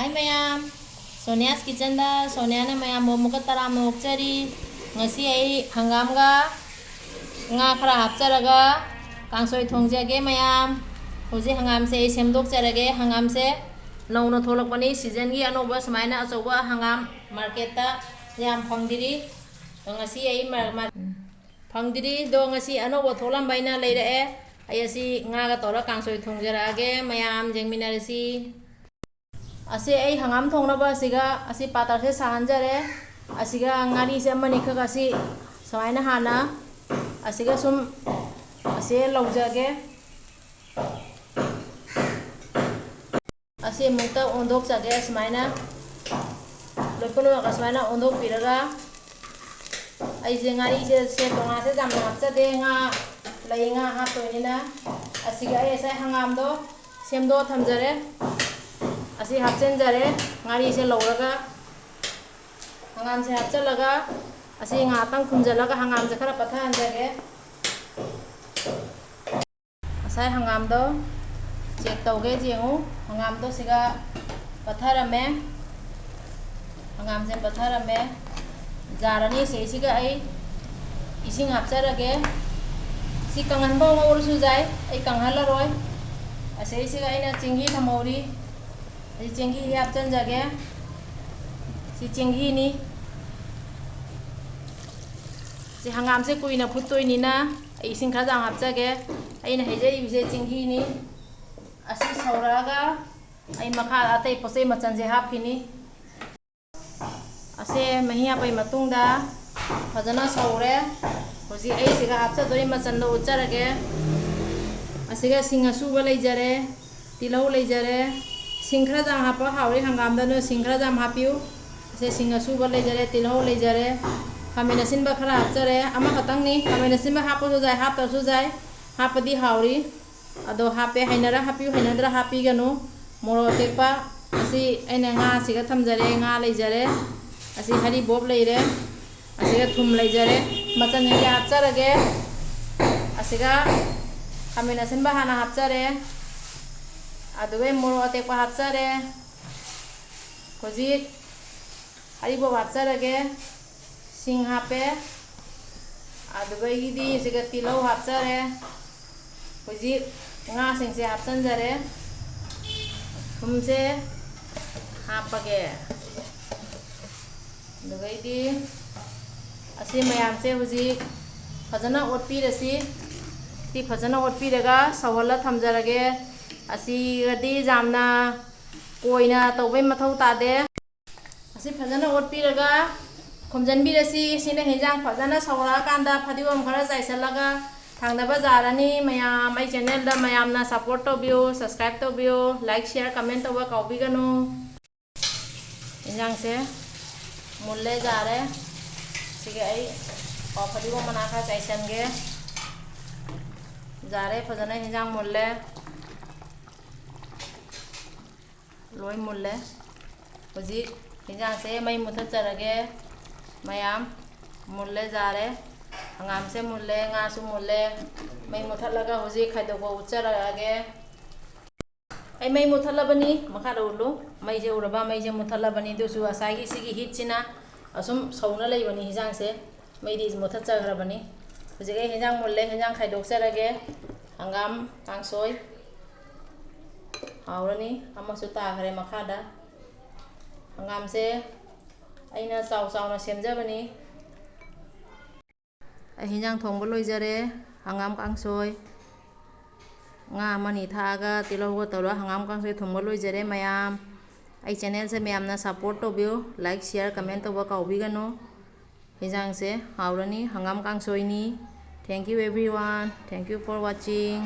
Hi mayam, Sonia's kitchen da Sonia na mayam momuka taram nokchari ngasi ai hangam ga nga khara hapcharaga kangsoi thongjage mayam hoji hangam se semdok charage hangam se launa tholakpani season gi anoba samaina achoba hangam market ta yam phangdiri ngasi ai phangdiri do ngasi anoba tholam baina leira e ayasi nga ga tora kangsoi thongjarage mayam jengminarasi Asi ai hangam thongna ba asiga asi patar se sahanjare asiga ngari se mani kha asi samaina hana asiga sum ase laujage asi mukta ondok jage samaina lokono ka samaina ondok piraga ai je ngari se tonga se jam hapcha de nga lai nga ha toinina asiga ai sai hangam do semdo thamjare Asi hapchen jare ngari se lauraga hangam se hapchalaga asi ngatang khumjalaga hangam se khara patha anjage asai hangam do check tauge jengu hangam do siga patharame hangam se patharame jarani se siga ai ising hapcharage si kangan bo ngorsu jai ai kanghalaroi asai siga aina chinghi thamori Ini cenggi hiap jan jage si cenggi ni si hangam se kuina phutoi ni na ising kha jang hap jage aina hejai bise cenggi ni asi sauraga ai makha atai posai machan je hap kini ase mahiya pai matungda fajana saure hoji ai siga hapcha dori machan do ucharage asiga singa suba leijare tilau leijare Singkra jam hapa hauri hangam dano singkra jam hapiu se singa suba lejare tilho lejare kamina sin ba khara hapchare ama khatang ni kamina sin ba hapo jai hap tar su jai hapadi hauri ado hape hainara hapiu hainadra hapi ganu moro tekpa asi aina nga siga thamjare nga lejare asi hari bob leire asiga thum lejare machan he hapcharage asiga kamina sin ba hana hapchare Aduwe moro tekpa hapchare hoji haribo hapcharage sing hape aduwe gidi siga tilau hapchare hoji nga singse hapchanjare thumse hapage aduwe gidi asi mayam se hoji fajana otpirasi ti fajana otpiraga sawala thamjarage Asi gadi jamna koina tawbai mathau tade asi fajana otpiraga khomjanbirasi sine hejang fajana sawra kanda phadiwam khara jaisalaga thangdaba jarani mayam ai channel da mayamna support tobio subscribe tobio like share comment toba kaubiganu hejang se mulle jare sige ai phadiwam manakha jaisange jare fajana hejang mulle loi mulle hoji hinjang se mai mutha charage mayam mulle jare hangam se mulle nga su mulle mai mutha laga hoji khaido bo ucharage ai mai mutha labani makha ulu mai je uraba mai je mutha labani dusu asai sigi hit china asum sauna lai bani hinjang se mai di mutha chagrabani hoji ge hinjang mulle hinjang khaidok charage hangam kangsoi Aurani ama suta khare makhada hangam se aina chaw chaw na semjabani hinjang thongba loijare hangam kangsoi nga mani thaga tilau go tora hangam kangsoi thongba loijare mayam ai channel se mayam na support tobio like share comment toba kaubigano hinjang se aurani hangam kangsoi ni thank you everyone thank you for watching